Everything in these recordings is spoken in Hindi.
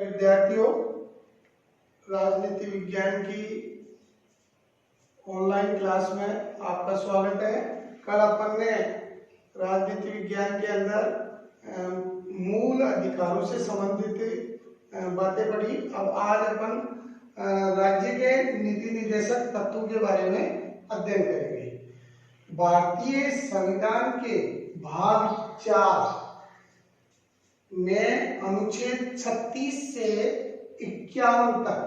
विद्यार्थियों, राजनीति विज्ञान की ऑनलाइन क्लास में आपका स्वागत है। कल अपन ने राजनीति विज्ञान के अंदर मूल अधिकारों से संबंधित बातें पढ़ी। अब आज अपन राज्य के नीति निर्देशक तत्वों के बारे में अध्ययन करेंगे। भारतीय संविधान के भाग 4 में अनुच्छेद 36 से 51 तक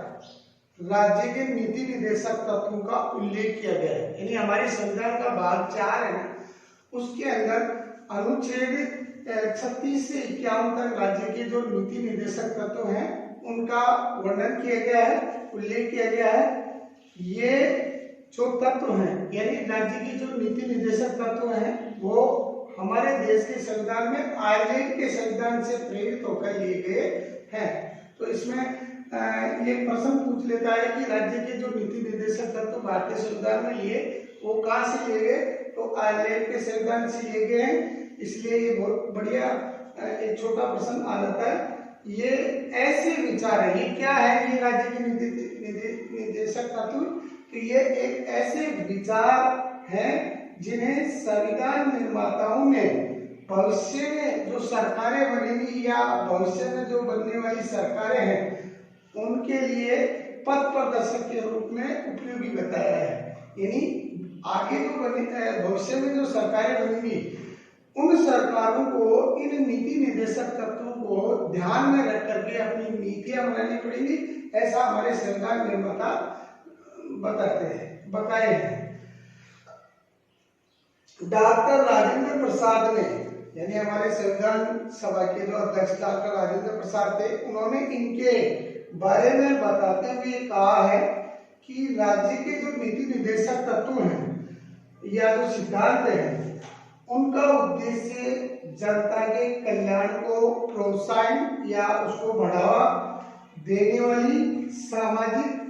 राज्य के नीति निर्देशक तत्वों का उल्लेख किया गया है। यानी हमारे संविधान का भाग 4 है ना, उसके अंदर अनुच्छेद 36 से 51 तक राज्य के जो नीति निर्देशक तत्व हैं उनका वर्णन किया गया है, उल्लेख किया गया है। ये जो तत्व हैं यानी राज्य की जो नीति निर्देशक तत्व हैं वो हमारे देश के संविधान में आयरलैंड के संविधान से प्रेरित होकर लिए गए हैं। तो इसमें ये प्रश्न पूछ लेता है कि राज्य के जो नीति निर्देशक तत्व भारतीय संविधान में लिए वो कहाँ से लिए गए, तो आयरलैंड के संविधान से लिए गए हैं। इसलिए ये बहुत बढ़िया एक छोटा प्रश्न आ जाता है। ये ऐसे विचार है, ये क्या है ये राज्य के नीति निर्देशक तत्व, तो ये एक ऐसे विचार हैं जिन्हें संविधान निर्माताओं ने भविष्य में जो सरकारें बनेंगी या भविष्य में जो बनने वाली सरकारें हैं उनके लिए पथ प्रदर्शक के रूप में उपयोगी बताया है। यानी आगे जो बने भविष्य में जो सरकारें बनेंगी उन सरकारों को इन नीति निर्देशक तत्वों को ध्यान में रख करके अपनी नीतियां बनानी पड़ेंगी, ऐसा हमारे संविधान निर्माता बताए हैं। डॉक्टर राजेंद्र प्रसाद ने, यानी हमारे संविधान सभा के जो अध्यक्ष डॉक्टर राजेंद्र प्रसाद थे, उन्होंने इनके बारे में बताते हुए कहा है कि राज्य के जो नीति निर्देशक तत्व हैं या जो सिद्धांत हैं उनका उद्देश्य जनता के कल्याण को प्रोत्साहन या उसको बढ़ावा देने वाली सामाजिक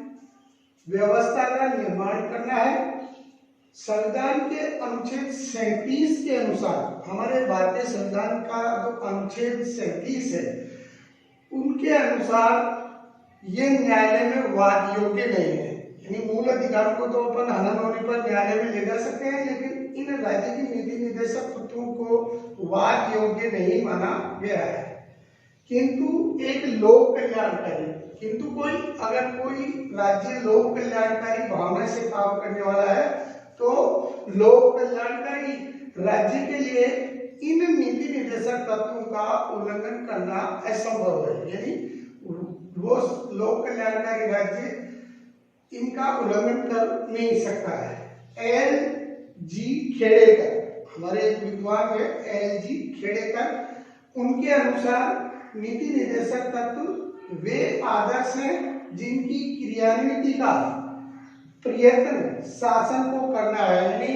व्यवस्था का निर्माण करना है। संविधान के अनुच्छेद 37 के अनुसार, हमारे भारतीय संविधान का जो अनुच्छेद 37 है उनके अनुसार ये न्यायालय में वाद योग्य नहीं है। यानी मूल अधिकार को तो अपन हनन होने पर न्यायालय में ले जा सकते हैं, लेकिन इन राज्य की नीति निर्देशक तत्वों को वाद योग्य नहीं माना गया है। किंतु एक लोक कल्याणकारी, किंतु अगर कोई राज्य लोक कल्याणकारी भावना से काम करने वाला है तो लोक कल्याणकारी राज्य के लिए इन नीति निर्देशक तत्वों का उल्लंघन करना असंभव है। यानी वो लोक कल्याणकारी राज्य इनका उल्लंघन कर नहीं सकता है। एल जी खेड़ेकर, हमारे एक विद्वान है एल जी खेड़ेकर, उनके अनुसार नीति निर्देशक तत्व वे आदर्श हैं जिनकी क्रियान्विति का प्रयत्न शासन को करना है, यानी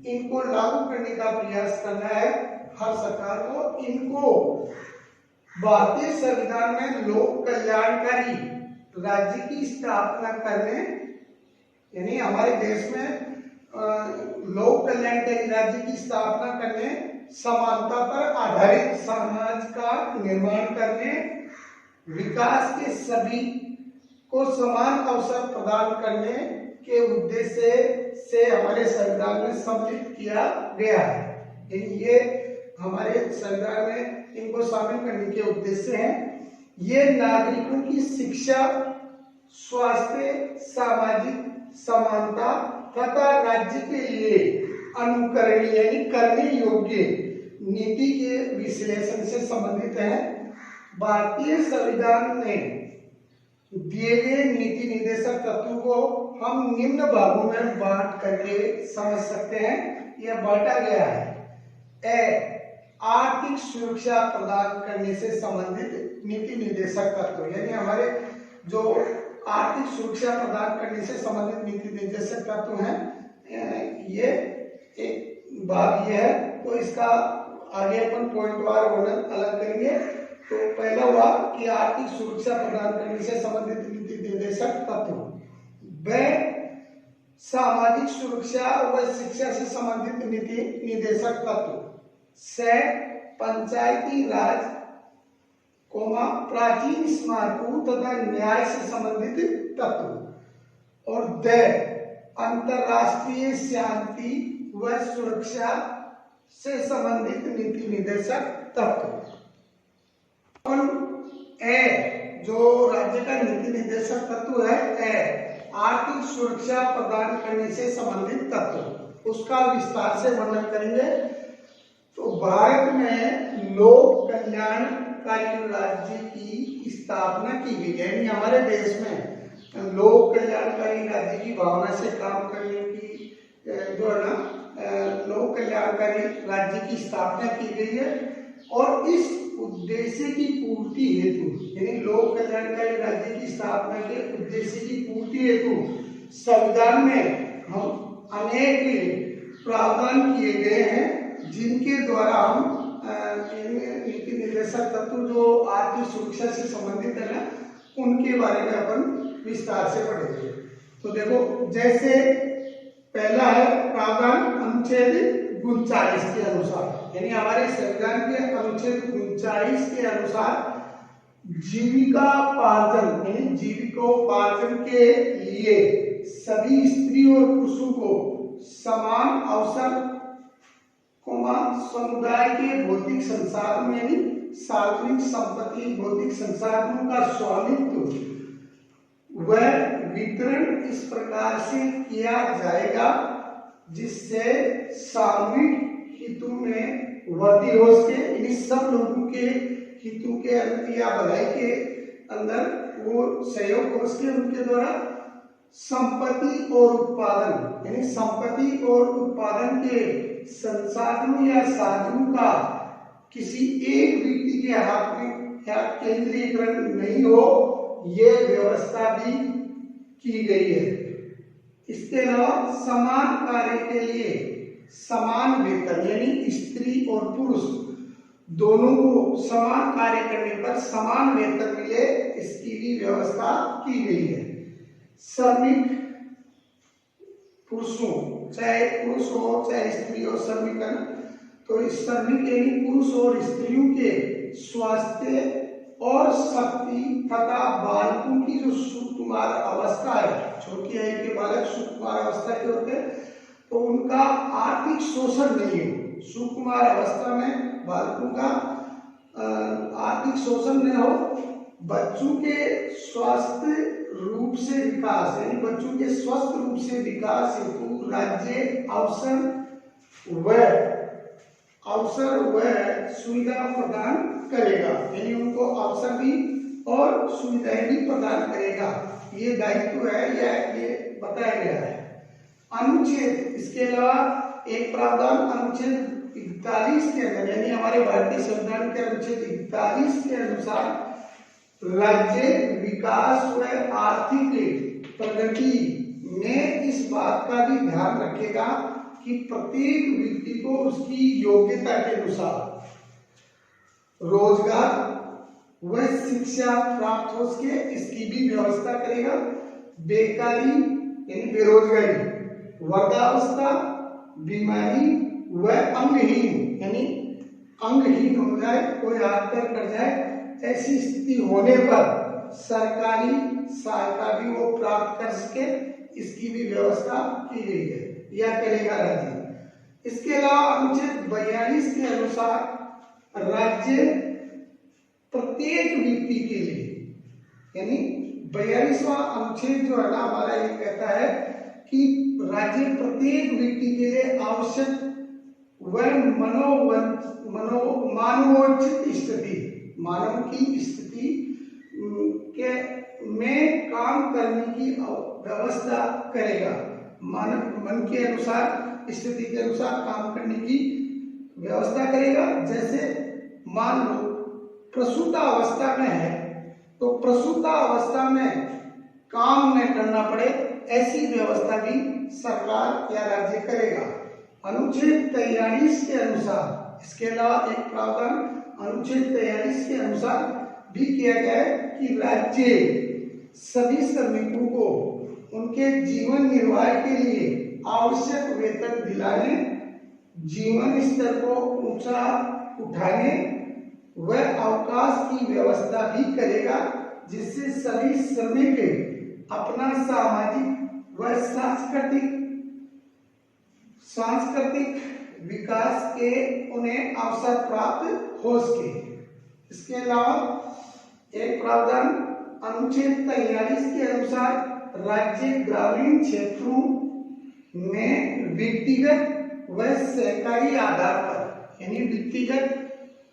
इनको लागू करने का प्रयास करना है हर सरकार को। इनको भारतीय संविधान में लोक कल्याणकारी राज्य की स्थापना करने, यानी हमारे देश में लोक कल्याणकारी राज्य की स्थापना करने, समानता पर आधारित समाज का निर्माण करने, विकास के सभी को समान अवसर प्रदान करने के उद्देश्य से हमारे संविधान में सम्मिलित किया गया है। ये हमारे संविधान में इनको शामिल करने के उद्देश्य हैं। ये नागरिकों की शिक्षा, स्वास्थ्य, सामाजिक समानता तथा राज्य के लिए अनुकरणीय यानी करने योग्य नीति के विश्लेषण से संबंधित है। भारतीय संविधान में दिए गए नीति निर्देशक तत्वों को हम निम्न भागों में बांट करके समझ सकते हैं। यह बांटा गया है। आर्थिक सुरक्षा प्रदान करने से संबंधित नीति निर्देशक तत्व, यानी हमारे जो आर्थिक सुरक्षा प्रदान करने से संबंधित नीति निर्देशक तत्व हैं, ये एक भाग ये है। तो इसका आगे अपन पॉइंटवार वर्णन अलग करेंगे। तो पहला हुआ कि आर्थिक सुरक्षा प्रदान करने से संबंधित नीति निर्देशक तत्व। वे सामाजिक सुरक्षा व शिक्षा से संबंधित नीति निर्देशक तत्व से पंचायती राज कोमा प्राचीन स्मारकों तथा न्याय से संबंधित तत्व, और द अंतरराष्ट्रीय शांति व सुरक्षा से संबंधित नीति निर्देशक तत्व। ए जो राज्य का नीति निर्देशक तत्व है, ए आर्थिक सुरक्षा प्रदान करने से संबंधित तत्व, उसका विस्तार से वर्णन करेंगे। तो भारत में लोक कल्याणकारी राज्य की स्थापना की गई है, यानी हमारे देश में लोक कल्याणकारी राज्य की भावना से काम करने की जो है ना लोक कल्याणकारी राज्य की स्थापना की गई है, और इस उद्देश्य की पूर्ति हेतु, यानी लोक कल्याणकारी राज्य की स्थापना के उद्देश्य की पूर्ति हेतु संविधान में हम अनेक प्रावधान किए गए हैं, जिनके द्वारा हम नीति निर्देशक तत्व जो आर्थिक सुरक्षा से संबंधित है ना, उनके बारे में अपन विस्तार से पढ़ेंगे। तो देखो, जैसे पहला है प्रावधान अनुच्छेद 39 के अनुसार, यानी हमारे संविधान के अनुच्छेद 39 के अनुसार जीविकोपार्जन, यानी जीविकोपार्जन के लिए सभी स्त्री और पुरुषों को समान अवसर, समुदाय के भौतिक संसाधन यानी सार्वजनिक संपत्ति भौतिक संसाधनों का स्वामित्व व वितरण इस प्रकार से किया जाएगा जिससे सामूहिक हितों में वृद्धि हो सके, इन सब लोगों के हितों के अंदर या भलाई के अंदर वो सहयोग हो सके उनके द्वारा। संपत्ति और उत्पादन, यानी संपत्ति और उत्पादन के संसाधनों या साधनों का किसी एक व्यक्ति के हाथ में या केंद्रीकरण नहीं हो, ये व्यवस्था भी की गई है। इसके अलावा समान कार्य के लिए समान वेतन, यानी स्त्री और पुरुष दोनों को समान कार्य करने पर समान वेतन मिले, इसकी भी व्यवस्था की गई है। श्रमिक पुरुषों, चाहे पुरुष हो चाहे स्त्री हो, श्रमिक है ना, तो इस श्रमिक यानी पुरुष और स्त्रियों के स्वास्थ्य और शक्ति तथा बालकों की जो सुकुमार अवस्था है, छोटी आयु के बालक सुकुमार अवस्था के होते हैं, तो उनका आर्थिक शोषण नहीं हो, सुकुमार अवस्था में बालकों का आर्थिक शोषण नहीं हो, बच्चों के स्वास्थ्य रूप से विकास, यानी बच्चों के स्वस्थ रूप से विकास हेतु राज्य अवसर व सुविधा प्रदान करेगा, यानी उनको अवसर भी और सुविधाएं भी प्रदान करेगा, ये दायित्व है या ये बताया गया है। अनुच्छेद, इसके अलावा एक प्रावधान अनुच्छेद 41 के अंदर, यानी हमारे भारतीय संविधान के अनुच्छेद 41 के अनुसार राज्य विकास व आर्थिक प्रगति में इस बात का भी ध्यान रखेगा कि प्रत्येक व्यक्ति को उसकी योग्यता के अनुसार रोजगार व शिक्षा प्राप्त हो सके, इसकी भी व्यवस्था करेगा। बेकारी यानी बेरोजगारी, वर्गावस्था, बीमारी व अंगहीन यानी अंगहीन हो जाए, कोई आत्महत्या कर जाए, ऐसी स्थिति होने पर सरकारी सहायता भी वो प्राप्त कर सके, इसकी भी व्यवस्था की गई है या करेगा राज्य। इसके अलावा अनुच्छेद 42 के अनुसार राज्य प्रत्येक व्यक्ति के लिए, यानी 42वां अनुच्छेद जो है ना हमारा ये कहता है कि राज्य प्रत्येक व्यक्ति के लिए आवश्यक व मानवोचित स्थिति, मानव की स्थिति के में काम करने की व्यवस्था करेगा, मन के अनुसार स्थिति के अनुसार काम करने की व्यवस्था करेगा। जैसे मान लो प्रसूता अवस्था में है तो प्रसूता अवस्था में काम न करना पड़े, ऐसी व्यवस्था भी सरकार या राज्य करेगा। अनुच्छेद 43 के अनुसार, इसके अलावा एक प्रावधान अनुच्छेद 43 के अनुसार भी किया गया है कि राज्य सभी श्रमिकों को उनके जीवन निर्वाह के लिए आवश्यक वेतन दिलाने, जीवन स्तर को ऊंचा उठाने वह अवकाश की व्यवस्था भी करेगा, जिससे सभी श्रमिक अपना सामाजिक व सांस्कृतिक विकास के उन्हें अवसर प्राप्त हो सके। इसके अलावा एक प्रावधान अनुच्छेद 43 के अनुसार राज्य ग्रामीण क्षेत्रों में व्यक्तिगत व सहकारी आधार पर, यानी व्यक्तिगत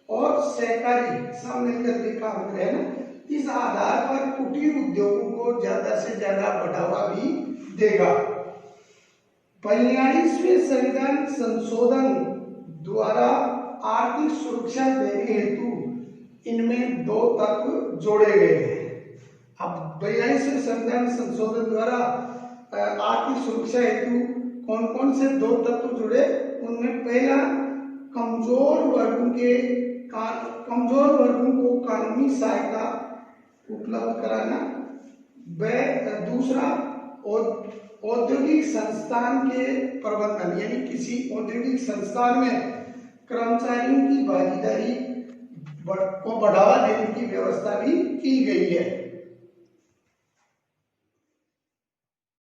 और सहकारी सब मिलकर के काम करे ना, इस आधार पर कुटीर उद्योगों को ज्यादा से ज्यादा बढ़ावा भी देगा। 42वें संविधान संशोधन द्वारा आर्थिक सुरक्षा देने हेतु इनमें 2 तत्व जोड़े गए हैं। अब 42वें संविधान संशोधन द्वारा आर्थिक सुरक्षा हेतु कौन कौन से 2 तत्व जुड़े? उनमें पहला, कमजोर वर्गों को कानूनी सहायता उपलब्ध कराना, व दूसरा औद्योगिक संस्थान के प्रबंधन, यानी किसी औद्योगिक संस्थान में कर्मचारियों की भागीदारी को बढ़ावा देने की व्यवस्था भी की गई है।